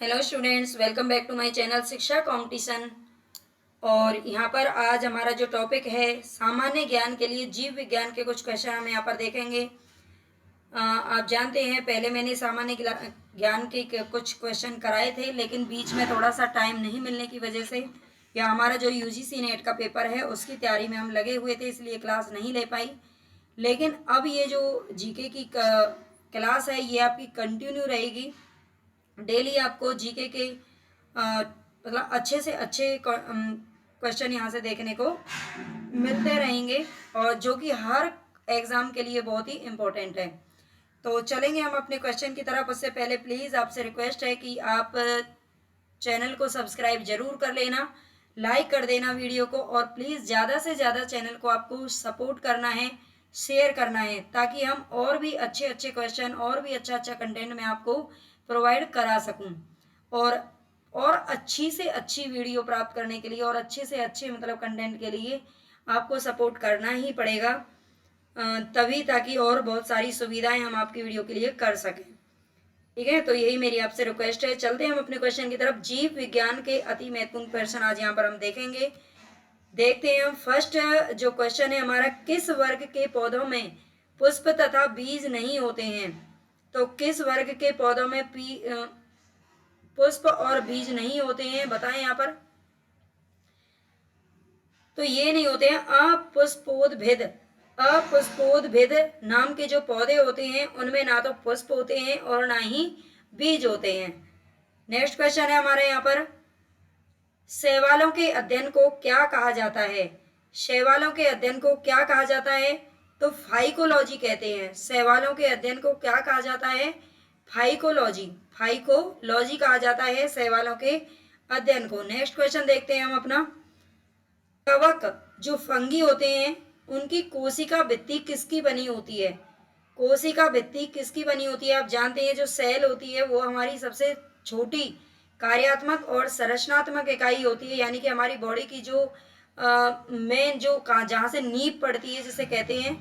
Hello students, welcome back to my channel Shiksha competition. और यहाँ पर आज हमारा जो टॉपिक है सामान्य ज्ञान के लिए जीव विज्ञान के कुछ क्वेश्चन हम यहाँ पर देखेंगे। आप जानते हैं पहले मैंने सामान्य ज्ञान के कुछ क्वेश्चन कराए थे, लेकिन बीच में थोड़ा सा टाइम नहीं मिलने की वजह से या हमारा जो यूजीसी नेट का पेपर है उसकी तैयारी में हम लगे हुए थे, इसलिए क्लास नहीं ले पाई। लेकिन अब ये जो जीके की क्लास है ये आपकी कंटिन्यू रहेगी। डेली आपको जीके के मतलब अच्छे से अच्छे क्वेश्चन यहाँ से देखने को मिलते रहेंगे, और जो कि हर एग्ज़ाम के लिए बहुत ही इम्पोर्टेंट है। तो चलेंगे हम अपने क्वेश्चन की तरफ। उससे पहले प्लीज़ आपसे रिक्वेस्ट है कि आप चैनल को सब्सक्राइब जरूर कर लेना, लाइक कर देना वीडियो को, और प्लीज़ ज़्यादा से ज़्यादा चैनल को आपको सपोर्ट करना है, शेयर करना है, ताकि हम और भी अच्छे अच्छे क्वेश्चन और भी अच्छा अच्छा कंटेंट मैं आपको प्रोवाइड करा सकूं। और अच्छी से अच्छी वीडियो प्राप्त करने के लिए और अच्छे से अच्छे मतलब कंटेंट के लिए आपको सपोर्ट करना ही पड़ेगा, तभी ताकि और बहुत सारी सुविधाएं हम आपकी वीडियो के लिए कर सकें। ठीक है, तो यही मेरी आपसे रिक्वेस्ट है। चलते हैं हम अपने क्वेश्चन की तरफ। जीव विज्ञान के अति महत्वपूर्ण क्वेश्चन आज यहाँ पर हम देखेंगे। देखते हैं हम फर्स्ट जो क्वेश्चन है हमारा, किस वर्ग के पौधों में पुष्प तथा बीज नहीं होते हैं? तो किस वर्ग के पौधों में पुष्प और बीज नहीं होते हैं, बताएं यहाँ पर। तो ये नहीं होते हैं अपुष्पोद्भिद। अपुष्पोद्भिद नाम के जो पौधे होते हैं उनमें ना तो पुष्प होते हैं और ना ही बीज होते हैं। नेक्स्ट क्वेश्चन है हमारे यहाँ पर, शैवालों के अध्ययन को क्या कहा जाता है? शैवालों के अध्ययन को क्या कहा जाता है? तो फाइकोलॉजी कहते हैं। शैवालों के अध्ययन को क्या कहा जाता है? फाइकोलॉजी। फाइकोलॉजी कहा जाता है शैवालों के अध्ययन को। नेक्स्ट क्वेश्चन देखते हैं हम अपना। कवक जो फंगी होते हैं उनकी कोशिका भित्ति किसकी बनी होती है? कोशिका भित्ति किसकी बनी होती है? आप जानते हैं जो सेल होती है वो हमारी सबसे छोटी कार्यात्मक और संरचनात्मक इकाई होती है, यानी कि हमारी बॉडी की जो मेन जो जहाँ से नींव पड़ती है जिसे कहते हैं,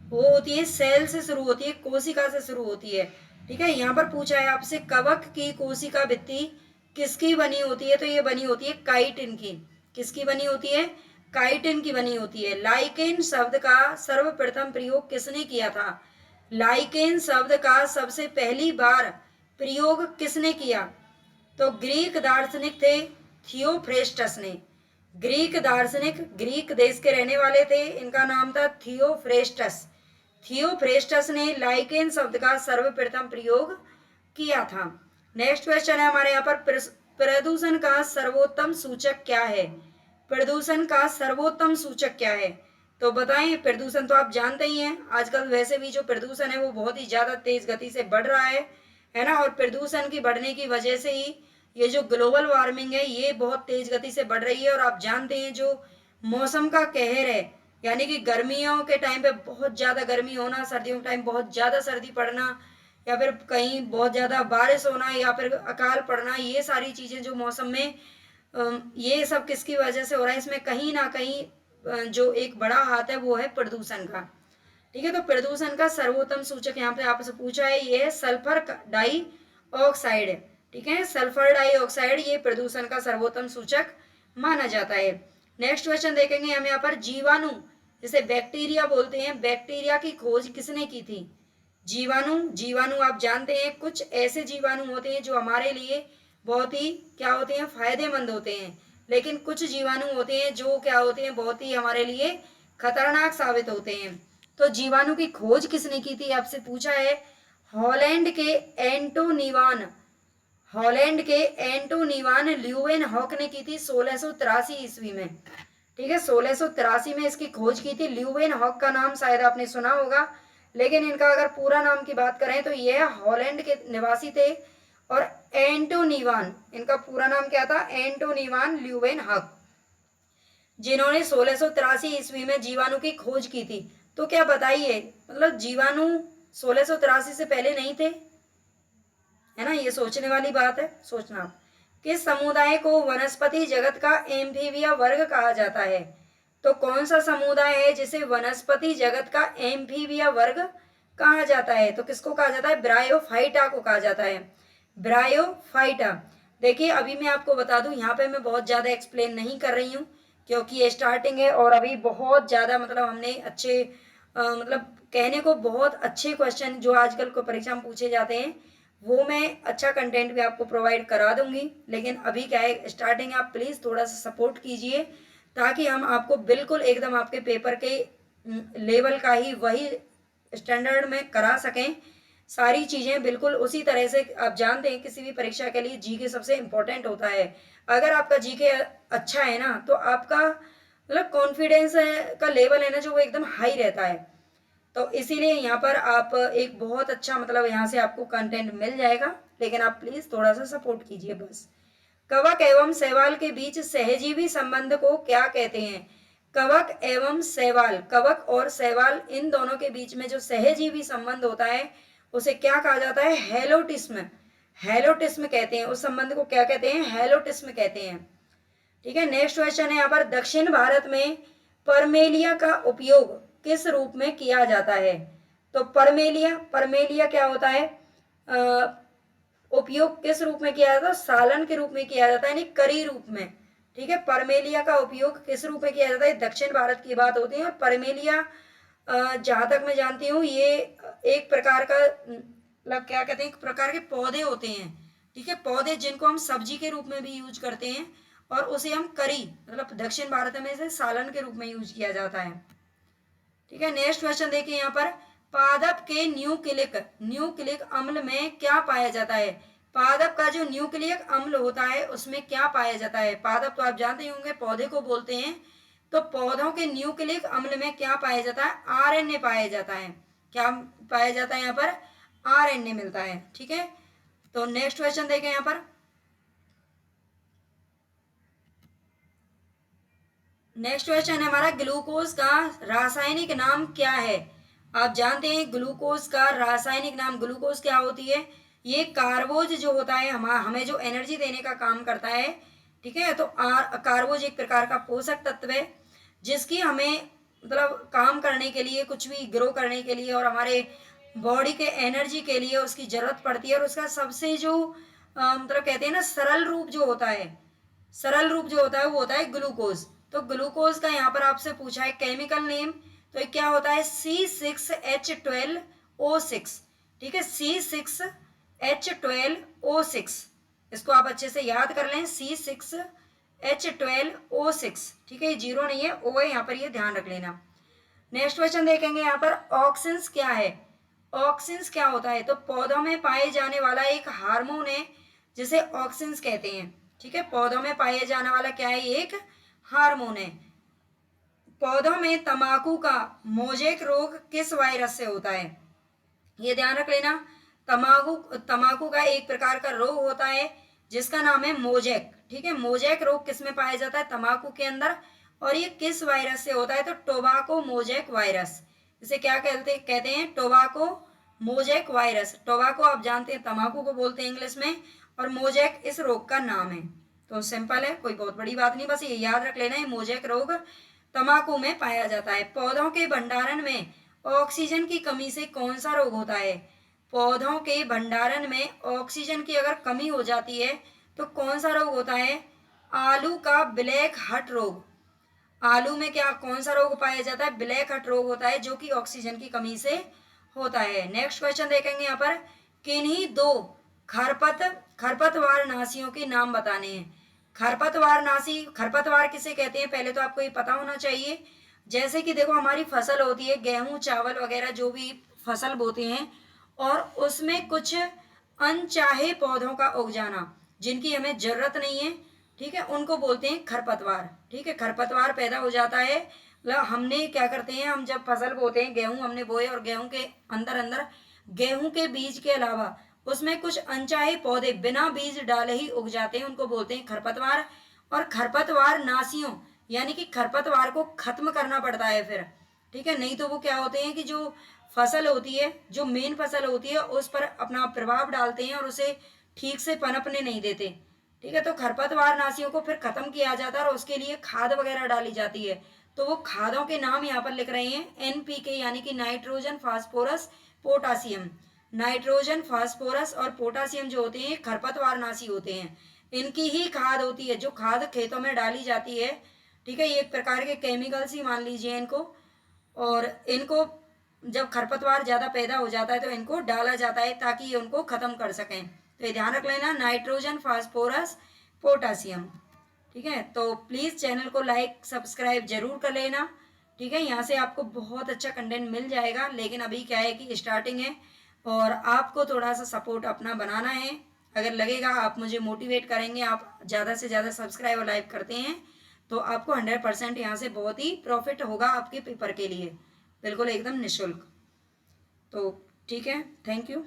वो होती है सेल से शुरू होती है, कोशिका से शुरू होती है। ठीक है, यहाँ पर पूछा है आपसे कवक की कोशिका भित्ति किसकी बनी होती है? तो ये बनी होती है काइटिन की। किसकी बनी होती है? काइटिन की बनी होती है। लाइकेन शब्द का सर्वप्रथम प्रयोग किसने किया था? लाइकेन शब्द का सबसे पहली बार प्रयोग किसने किया? तो ग्रीक दार्शनिक थे थियोफ्रेस्टस ने। ग्रीक दार्शनिक ग्रीक देश के रहने वाले थे, इनका नाम था थियोफ्रेस्टस। थियोफ्रेस्टस ने लाइकेन शब्द का सर्वप्रथम प्रयोग किया था। नेक्स्ट क्वेश्चन है हमारे यहाँ पर, प्रदूषण का सर्वोत्तम सूचक क्या है? प्रदूषण का सर्वोत्तम सूचक क्या है? तो बताएं। प्रदूषण तो आप जानते ही हैं, आजकल वैसे भी जो प्रदूषण है वो बहुत ही ज्यादा तेज गति से बढ़ रहा है ना। और प्रदूषण की बढ़ने की वजह से ही ये जो ग्लोबल वार्मिंग है ये बहुत तेज गति से बढ़ रही है। और आप जानते हैं जो मौसम का कहर है, यानी कि गर्मियों के टाइम पे बहुत ज़्यादा गर्मी होना, सर्दियों के टाइम बहुत ज़्यादा सर्दी पड़ना, या फिर कहीं बहुत ज़्यादा बारिश होना, या फिर अकाल पड़ना, ये सारी चीज़ें जो मौसम में ये सब किसकी वजह से हो रहा है? इसमें कहीं ना कहीं जो एक बड़ा हाथ है वो है प्रदूषण का। ठीक है, तो प्रदूषण का सर्वोत्तम सूचक यहाँ पे आपसे पूछा है, ये है सल्फर डाई ऑक्साइड। ठीक है, सल्फर डाइऑक्साइड ये प्रदूषण का सर्वोत्तम सूचक माना जाता है। नेक्स्ट क्वेश्चन देखेंगे हम यहाँ पर, जीवाणु जिसे बैक्टीरिया बोलते हैं, बैक्टीरिया की खोज किसने की थी? जीवाणु। जीवाणु आप जानते हैं कुछ ऐसे जीवाणु होते हैं जो हमारे लिए बहुत ही क्या होते हैं, फायदेमंद होते हैं, लेकिन कुछ जीवाणु होते हैं जो क्या होते हैं, बहुत ही हमारे लिए खतरनाक साबित होते हैं। तो जीवाणु की खोज किसने की थी आपसे पूछा है? हॉलैंड के एंटोनिवान। हॉलैंड के एंटोनिवान ल्यूवेनहॉक ने की थी 1683 ईस्वी में। ठीक है, 1683 में इसकी खोज की थी। ल्यूवेनहॉक का नाम शायद आपने सुना होगा, लेकिन इनका अगर पूरा नाम की बात करें तो यह हॉलैंड के निवासी थे। और एंटोनिवान, इनका पूरा नाम क्या था? एंटोनिवान ल्यूवेनहॉक, जिन्होंने 1683 ईस्वी में जीवाणु की खोज की थी। तो क्या बताइए, मतलब जीवाणु 1683 से पहले नहीं थे? है ना, ये सोचने वाली बात है, सोचना। किस समुदाय को वनस्पति जगत का एम्फीबिया वर्ग कहा जाता है? तो कौन सा समुदाय है जिसे वनस्पति जगत का एम्फीबिया वर्ग कहा जाता है? तो किसको कहा जाता है? ब्रायोफाइटा को कहा जाता है। ब्रायोफाइटा। देखिए अभी मैं आपको बता दूं, यहाँ पे मैं बहुत ज़्यादा एक्सप्लेन नहीं कर रही हूँ क्योंकि ये स्टार्टिंग है और अभी बहुत ज़्यादा मतलब हमने अच्छे मतलब कहने को बहुत अच्छे क्वेश्चन जो आजकल को परीक्षा में पूछे जाते हैं वो मैं अच्छा कंटेंट भी आपको प्रोवाइड करा दूंगी। लेकिन अभी क्या है, स्टार्टिंग आप प्लीज़ थोड़ा सा सपोर्ट कीजिए ताकि हम आपको बिल्कुल एकदम आपके पेपर के लेवल का ही वही स्टैंडर्ड में करा सकें। सारी चीज़ें बिल्कुल उसी तरह से। आप जानते हैं किसी भी परीक्षा के लिए जीके सबसे इम्पोर्टेंट होता है। अगर आपका जीके अच्छा है ना तो आपका मतलब कॉन्फिडेंस का लेवल है ना जो वो एकदम हाई रहता है। तो इसीलिए यहाँ पर आप एक बहुत अच्छा मतलब यहाँ से आपको कंटेंट मिल जाएगा, लेकिन आप प्लीज़ थोड़ा सा सपोर्ट कीजिए बस। कवक एवं शैवाल के बीच सहजीवी संबंध को क्या कहते हैं? कवक एवं शैवाल, कवक और शैवाल इन दोनों के बीच में जो सहजीवी संबंध होता है उसे क्या कहा जाता है? हेलोटिस्म। हेलोटिस्म कहते हैं उस संबंध को, क्या कहते हैं? हेलोटिस्म कहते हैं। ठीक है, नेक्स्ट क्वेश्चन है यहाँ पर, दक्षिण भारत में परमेलिया का उपयोग किस रूप में किया जाता है? तो परमेलिया, परमेलिया क्या होता है? उपयोग किस रूप में किया जाता है? सालन के रूप में किया जाता है, यानी करी रूप में। ठीक है, परमेलिया का उपयोग किस रूप में किया जाता है? दक्षिण भारत की बात होती है। और परमेलिया जहां तक मैं जानती हूँ ये एक प्रकार का मतलब क्या कहते हैं, एक प्रकार के पौधे होते हैं। ठीक है, पौधे जिनको हम सब्जी के रूप में भी यूज करते हैं और उसे हम करी मतलब दक्षिण भारत में इसे सालन के रूप में यूज किया जाता है। ठीक है, नेक्स्ट क्वेश्चन देखिए यहाँ पर, पादप के न्यूक्लिक अम्ल में क्या पाया जाता है? पादप का जो न्यूक्लिक अम्ल होता है उसमें क्या पाया जाता है? पादप तो आप जानते होंगे पौधे को बोलते हैं। तो पौधों के न्यूक्लिक अम्ल में क्या पाया जाता है? आरएनए पाया जाता है। क्या पाया जाता है यहाँ पर? आरएनए मिलता है। ठीक है, तो नेक्स्ट क्वेश्चन देखें यहाँ पर, नेक्स्ट क्वेश्चन है हमारा, ग्लूकोज का रासायनिक नाम क्या है? आप जानते हैं ग्लूकोज का रासायनिक नाम, ग्लूकोज क्या होती है? ये कार्बोज जो होता है हमें जो एनर्जी देने का काम करता है। ठीक है, तो कार्बोज एक प्रकार का पोषक तत्व है जिसकी हमें मतलब काम करने के लिए, कुछ भी ग्रो करने के लिए और हमारे बॉडी के एनर्जी के लिए उसकी जरूरत पड़ती है। और उसका सबसे जो मतलब कहते हैं ना सरल रूप जो होता है, सरल रूप जो होता है वो होता है ग्लूकोज। तो ग्लूकोज का यहाँ पर आपसे पूछा है केमिकल नेम, तो ये क्या होता है? C6H12O6। ठीक है, C6H12O6, इसको आप अच्छे से याद कर लें, C6H12O6। ठीक है, ये जीरो नहीं है, ओ है यहाँ पर, ये ध्यान रख लेना। नेक्स्ट क्वेश्चन देखेंगे यहाँ पर, ऑक्सिन्स क्या है? ऑक्सिन्स क्या होता है? तो पौधों में पाए जाने वाला एक हार्मोन है जिसे ऑक्सिन्स कहते हैं। ठीक है, पौधों में पाए जाने वाला क्या है? एक हार्मोन है। पौधों में तंबाकू का मोजेक रोग किस वायरस से होता है? ये ध्यान रख लेना, तंबाकू तंबाकू का एक प्रकार का रोग होता है जिसका नाम है मोजेक। ठीक है, मोजेक रोग किस में पाया जाता है? तंबाकू के अंदर। और ये किस वायरस से होता है? तो टोबाको मोजेक वायरस। इसे क्या कहते हैं? Tobacco mosaic virus. टोबाको आप जानते हैं तंबाकू को बोलते हैं इंग्लिश में, और मोजेक इस रोग का नाम है। तो सिंपल है, कोई बहुत बड़ी बात नहीं, बस ये याद रख लेना है, मोजेक रोग तंबाकू में पाया जाता है। पौधों के भंडारण में ऑक्सीजन की कमी से कौन सा रोग होता है? पौधों के भंडारण में ऑक्सीजन की अगर कमी हो जाती है तो कौन सा रोग होता है? आलू का ब्लैक हट रोग। आलू में क्या कौन सा रोग पाया जाता है? ब्लैक हट रोग होता है जो कि ऑक्सीजन की कमी से होता है। नेक्स्ट क्वेश्चन देखेंगे यहाँ पर, किन्हीं दो खरपतवार नाशियों के नाम बताने हैं। खरपतवार नाशी, खरपतवार किसे कहते हैं पहले तो आपको ये पता होना चाहिए। जैसे कि देखो हमारी फसल होती है, गेहूं चावल वगैरह जो भी फसल बोते हैं, और उसमें कुछ अनचाहे पौधों का उग जाना जिनकी हमें जरूरत नहीं है, ठीक है, उनको बोलते हैं खरपतवार। ठीक है, खरपतवार पैदा हो जाता है मतलब हमने क्या करते हैं, हम जब फसल बोते हैं, गेहूं हमने बोए और गेहूं के अंदर अंदर गेहूं के बीज के अलावा उसमें कुछ अनचाहे पौधे बिना बीज डाले ही उग जाते हैं, उनको बोलते हैं खरपतवार। और खरपतवार नाशियों यानी कि खरपतवार को खत्म करना पड़ता है फिर। ठीक है, नहीं तो वो क्या होते हैं कि जो फसल होती है, जो मेन फसल होती है, उस पर अपना प्रभाव डालते हैं और उसे ठीक से पनपने नहीं देते। ठीक है, तो खरपतवार नाशियों को फिर खत्म किया जाता है और उसके लिए खाद वगैरह डाली जाती है। तो वो खादों के नाम यहाँ पर लिख रहे हैं, एनपीके यानी कि nitrogen phosphorus potassium. Nitrogen phosphorus और पोटासियम जो होते हैं खरपतवार नाशी होते हैं। इनकी ही खाद होती है, जो खाद खेतों में डाली जाती है, ठीक है, ये एक प्रकार के केमिकल्स ही मान लीजिए इनको। और इनको जब खरपतवार ज़्यादा पैदा हो जाता है तो इनको डाला जाता है ताकि ये उनको ख़त्म कर सकें। तो ये ध्यान रख लेना, नाइट्रोजन, फास्फोरस, पोटासियम, ठीक है। तो प्लीज़ चैनल को लाइक सब्सक्राइब जरूर कर लेना, ठीक है। यहाँ से आपको बहुत अच्छा कंटेंट मिल जाएगा, लेकिन अभी क्या है कि स्टार्टिंग है और आपको थोड़ा सा सपोर्ट अपना बनाना है। अगर लगेगा आप मुझे मोटिवेट करेंगे, आप ज़्यादा से ज़्यादा सब्सक्राइब और लाइक करते हैं, तो आपको 100% यहाँ से बहुत ही प्रॉफिट होगा आपके पेपर के लिए, बिल्कुल एकदम निःशुल्क। तो ठीक है, थैंक यू।